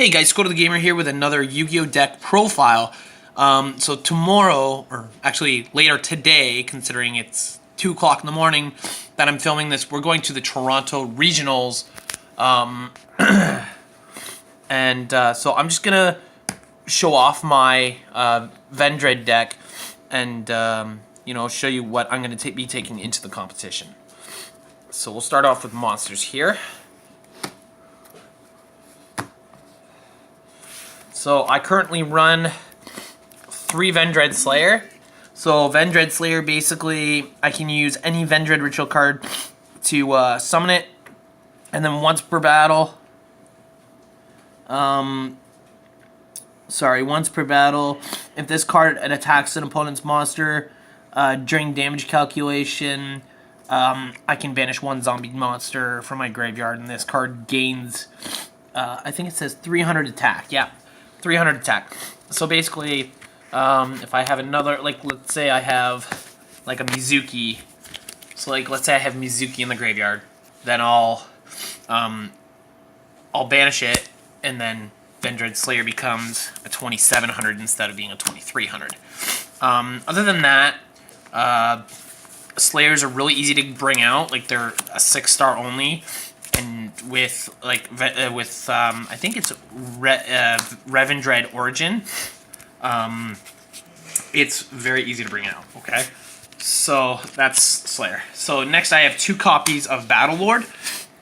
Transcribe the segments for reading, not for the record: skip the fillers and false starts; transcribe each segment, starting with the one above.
Hey guys, Go to the Gamer here with another Yu-Gi-Oh! Deck profile. So tomorrow, or actually later today, considering it's 2 o'clock in the morning that I'm filming this, we're going to the Toronto Regionals. So I'm just going to show off my Vendread deck and, show you what I'm going to be taking into the competition. So we'll start off with monsters here. So I currently run 3 Vendread Slayer. So Vendread Slayer, basically, I can use any Vendread Ritual card to summon it, and then once per battle, if this card attacks an opponent's monster during damage calculation, I can banish 1 zombie monster from my graveyard, and this card gains, I think it says 300 attack. Yeah. 300 attack. So basically, if I have another, let's say I have, a Mizuki. So, let's say I have Mizuki in the graveyard. Then I'll banish it, and then Vendread Slayer becomes a 2700 instead of being a 2300. Other than that, Slayers are really easy to bring out. They're a 6-star only. And with I think it's Vendread Origin, it's very easy to bring out. Okay, so that's Slayer. So next I have 2 copies of Battle Lord,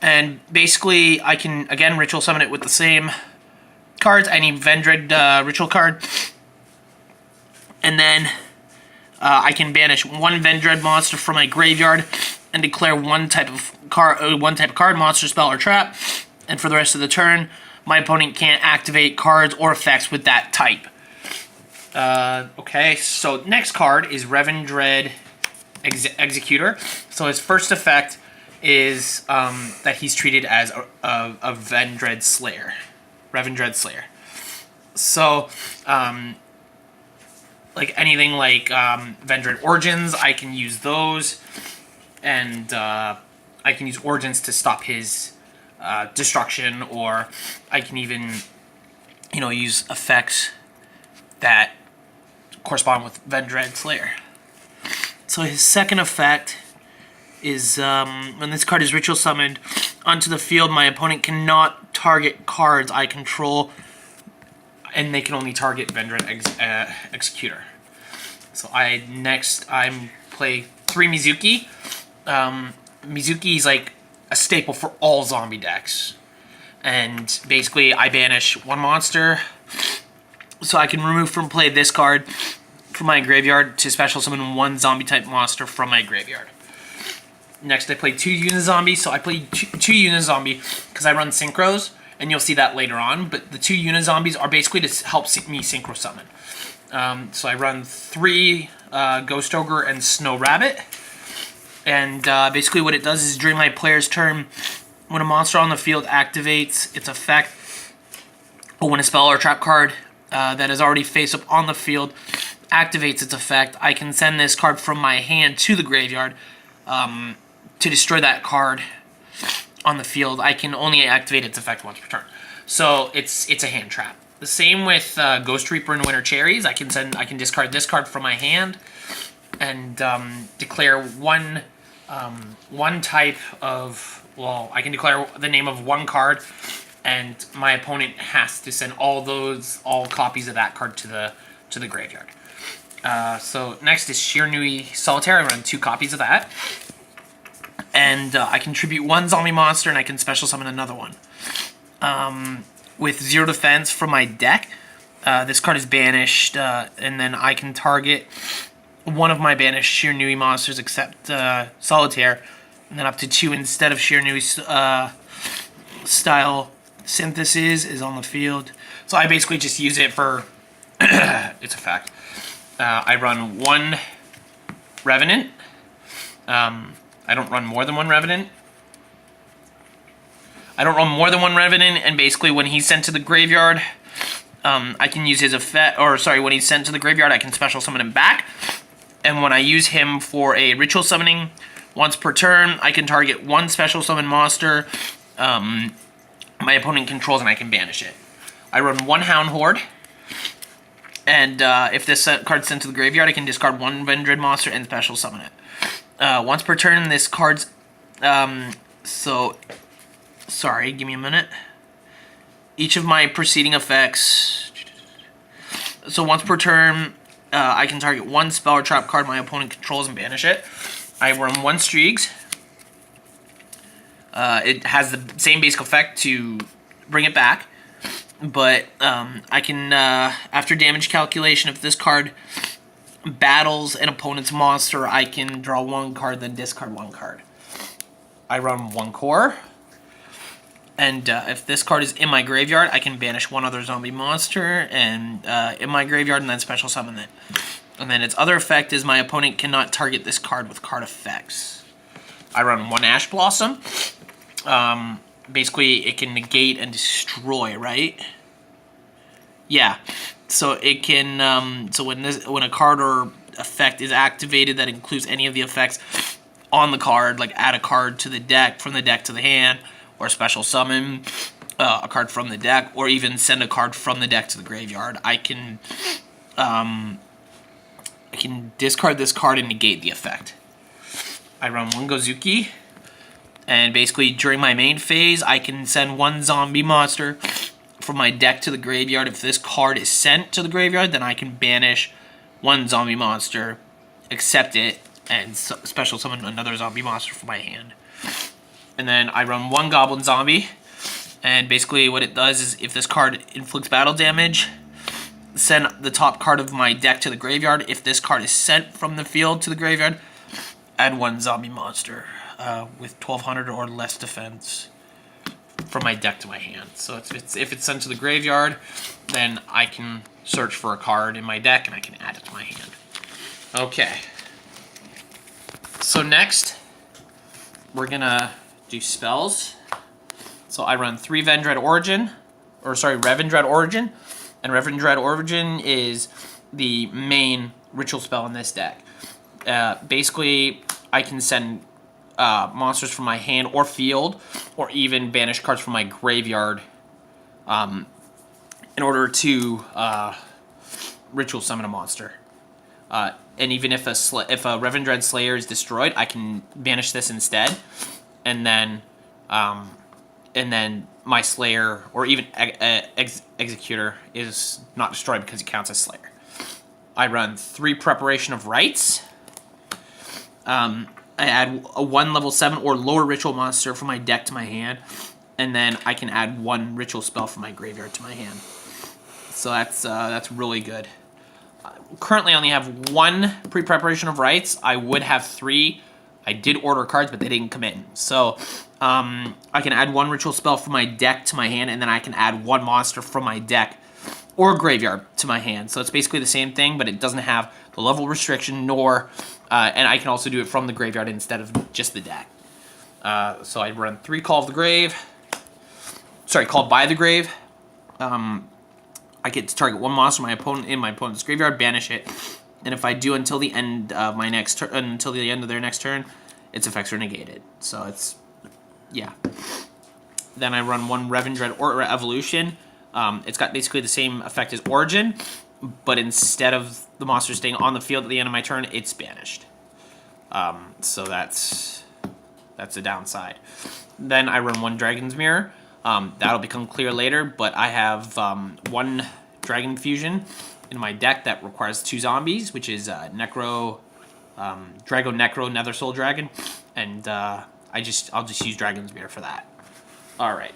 and basically I can again ritual summon it with the same cards, any Vendread ritual card, and then I can banish 1 Vendread monster from my graveyard and declare one type of card, monster, spell, or trap. And for the rest of the turn, my opponent can't activate cards or effects with that type. Okay, so next card is Vendread Executor. So his first effect is that he's treated as a Vendread Slayer. Vendread Slayer. So, anything like Vendread Origins, I can use those. And I can use Origins to stop his destruction, or I can even, use effects that correspond with Vendread Slayer. So his second effect is when this card is ritual summoned onto the field, my opponent cannot target cards I control, and they can only target Vendread Executor. So I play 3 Mizuki. Mizuki is a staple for all zombie decks, and basically I banish 1 monster, so I can remove from play this card from my graveyard to special summon 1 zombie type monster from my graveyard. Next I play 2 Unizombies. So I play 2 Unizombie because I run synchros, and you'll see that later on, but the 2 Unizombies are basically to help me synchro summon. So I run 3 Ghost Ogre and Snow Rabbit. And basically what it does is during my player's turn, when a monster on the field activates its effect, or when a spell or trap card that is already face up on the field activates its effect, I can send this card from my hand to the graveyard to destroy that card on the field. I can only activate its effect once per turn. So it's a hand trap. The same with Ghost Reaper and Winter Cherries. I can discard this card from my hand and declare one type of, I can declare the name of 1 card, and my opponent has to send all copies of that card to the graveyard. So next is Shiranui Solitaire. I run 2 copies of that, and I contribute 1 zombie monster, and I can special summon another one. With 0 defense from my deck, this card is banished, and then I can target 1 of my banished Shiranui monsters except Solitaire, and then up to 2 instead of Shiranui's style Synthesis is on the field. So I basically just use it for its effect. I run 1 Revenant. I don't run more than 1 Revenant. And basically when he's sent to the graveyard, I can use his effect, when he's sent to the graveyard, I can special summon him back. And when I use him for a ritual summoning once per turn, I can target 1 special summon monster my opponent controls, and I can banish it. I run one Hound Horde. And if this card's sent to the graveyard, I can discard one Vendread monster and special summon it. Once per turn, this card's... sorry, give me a minute. Each of my preceding effects... So once per turn, I can target one spell or trap card my opponent controls and banish it. I run one Striegs. It has the same basic effect to bring it back. But I can, after damage calculation, if this card battles an opponent's monster, I can draw one card, then discard one card. I run one core. And if this card is in my graveyard, I can banish one other zombie monster and in my graveyard and then special summon it. And then its other effect is my opponent cannot target this card with card effects. I run one Ash Blossom. Basically, it can negate and destroy, right? Yeah. So it can. So when a card or effect is activated that includes any of the effects on the card, like add a card to the deck, from the deck to the hand, or special summon a card from the deck, or even send a card from the deck to the graveyard, I can discard this card and negate the effect. I run one Gozuki. And basically, during my main phase, I can send one zombie monster from my deck to the graveyard. If this card is sent to the graveyard, then I can banish one zombie monster, accept it, and special summon another zombie monster from my hand. And then I run one Goblin Zombie. And basically what it does is, if this card inflicts battle damage, send the top card of my deck to the graveyard. If this card is sent from the field to the graveyard, add one zombie monster. With 1200 or less defense from my deck to my hand. So if it's sent to the graveyard, then I can search for a card in my deck and I can add it to my hand. Okay. So next, we're gonna do spells. So I run 3 Revendread Origin. And Revendread Origin is the main ritual spell in this deck. Basically, I can send monsters from my hand or field, or even banish cards from my graveyard in order to ritual summon a monster. And even if a Revendread Slayer is destroyed, I can banish this instead, and then my Slayer or even Executor is not destroyed because it counts as Slayer. I run 3 Preparation of Rites. I add a 1 level 7 or lower ritual monster from my deck to my hand, and then I can add 1 ritual spell from my graveyard to my hand. So that's really good. Currently, I only have 1 pre-preparation of rites. I would have 3. I did order cards, but they didn't come in. So I can add 1 ritual spell from my deck to my hand, and then I can add 1 monster from my deck or graveyard to my hand. So it's basically the same thing, but it doesn't have the level restriction, nor... and I can also do it from the graveyard instead of just the deck. So I run 3 Call by the Grave. I get to target 1 monster in my opponent's graveyard, banish it, and if I do until the end of my next turn, until the end of their next turn, its effects are negated. So it's, yeah. Then I run 1 Revendread or Evolution. It's got basically the same effect as Origin, but instead of the monster staying on the field at the end of my turn, it's banished. So that's a downside. Then I run 1 Dragon's Mirror. That'll become clear later, but I have 1 Dragon Fusion in my deck that requires 2 zombies, which is Drago Necro Nether Soul Dragon, and I'll just use Dragon's Mirror for that. All right.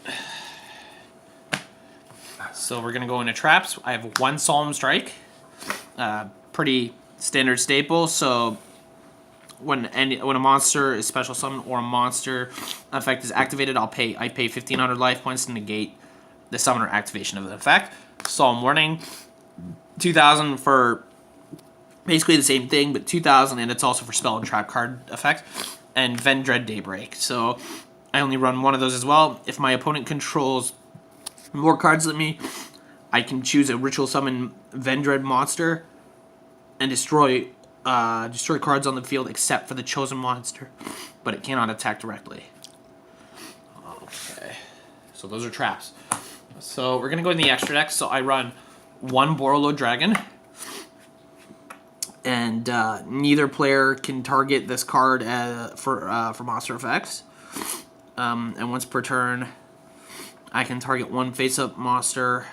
So we're gonna go into traps. I have 1 Solemn Strike, pretty standard staple. So when a monster is special summoned or a monster effect is activated, I pay 1,500 life points to negate the summoner activation of the effect. Solemn Warning, 2,000 for basically the same thing, but 2,000, and it's also for spell and trap card effect. And Vendread Daybreak. So I only run 1 of those as well. If my opponent controls more cards than me, I can choose a ritual summon Vendread monster and destroy cards on the field except for the chosen monster, but it cannot attack directly. Okay, so those are traps. So we're gonna go in the extra deck. So I run one Borreload Dragon, and neither player can target this card for monster effects. And once per turn, I can target one face-up monster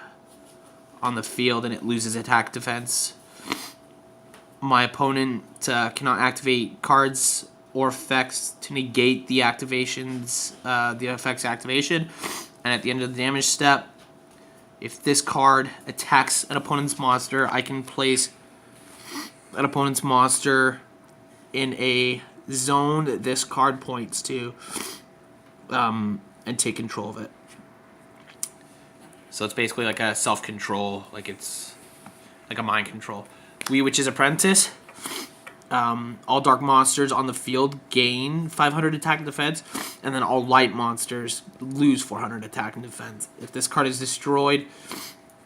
on the field, and it loses attack defense. My opponent cannot activate cards or effects to negate the effect's activation. And at the end of the damage step, if this card attacks an opponent's monster, I can place an opponent's monster in a zone that this card points to, and take control of it. So it's basically like a self-control, like it's like a mind control. Witch's Apprentice. All dark monsters on the field gain 500 attack and defense, and then all light monsters lose 400 attack and defense. If this card is destroyed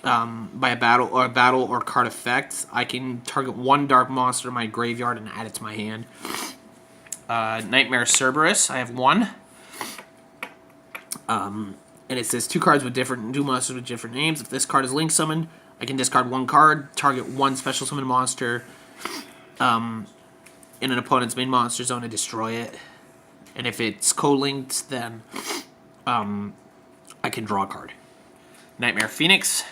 by a battle or card effect, I can target one dark monster in my graveyard and add it to my hand. Nightmare Cerberus. I have one. And it says two monsters with different names. If this card is link summoned, I can discard one card, target one special summon monster in an opponent's main monster zone and destroy it. And if it's co-linked, then I can draw a card. Nightmare Phoenix.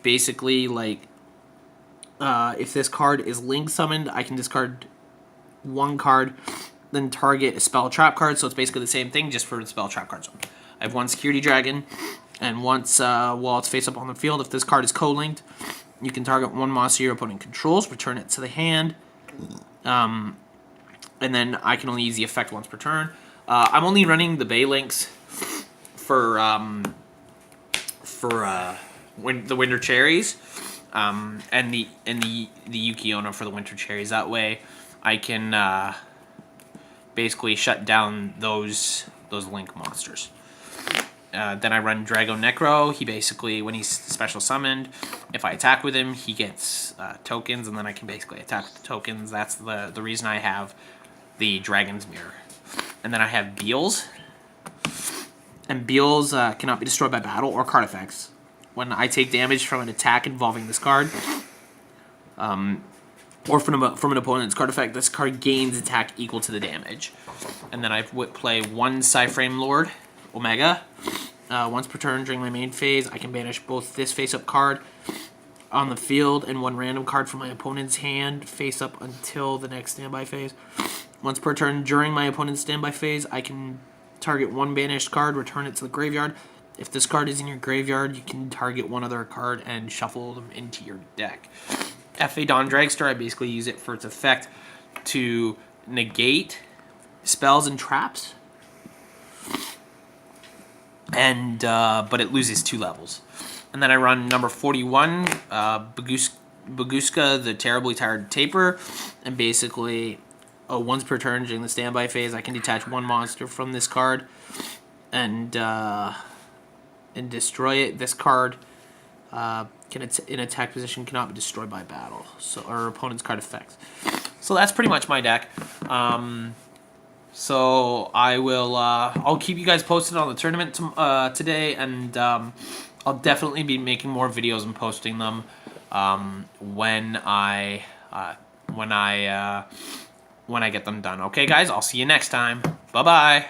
Basically, like, if this card is link summoned, I can discard one card, then target a spell trap card. So it's basically the same thing, just for the spell trap card zone. I have one Security Dragon, and once while it's face up on the field, if this card is co-linked, you can target one monster your opponent controls, return it to the hand, and then I can only use the effect once per turn. I'm only running the Bay Links for the Winter Cherries, and the Yuki Ono for the Winter Cherries. That way, I can basically shut down those link monsters. Then I run Drago Necro. He basically, when he's special summoned, if I attack with him, he gets tokens, and then I can basically attack with the tokens. That's the reason I have the Dragon's Mirror. And then I have Beals. And Beals cannot be destroyed by battle or card effects. When I take damage from an attack involving this card, or from an opponent's card effect, this card gains attack equal to the damage. And then I play one Psyframe Lord, Omega. Once per turn during my main phase, I can banish both this face-up card on the field and one random card from my opponent's hand face-up until the next standby phase. Once per turn during my opponent's standby phase, I can target one banished card, return it to the graveyard. If this card is in your graveyard, you can target one other card and shuffle them into your deck. F.A. Dawn Dragster, I basically use it for its effect to negate spells and traps. And but it loses 2 levels. And then I run number 41, Baguska, the Terribly Tired Taper. And basically, once per turn during the standby phase, I can detach one monster from this card and destroy it. This card in attack position cannot be destroyed by battle, or opponent's card effects. So that's pretty much my deck. So I will. I'll keep you guys posted on the tournament today, and I'll definitely be making more videos and posting them when I get them done. Okay, guys. I'll see you next time. Bye bye.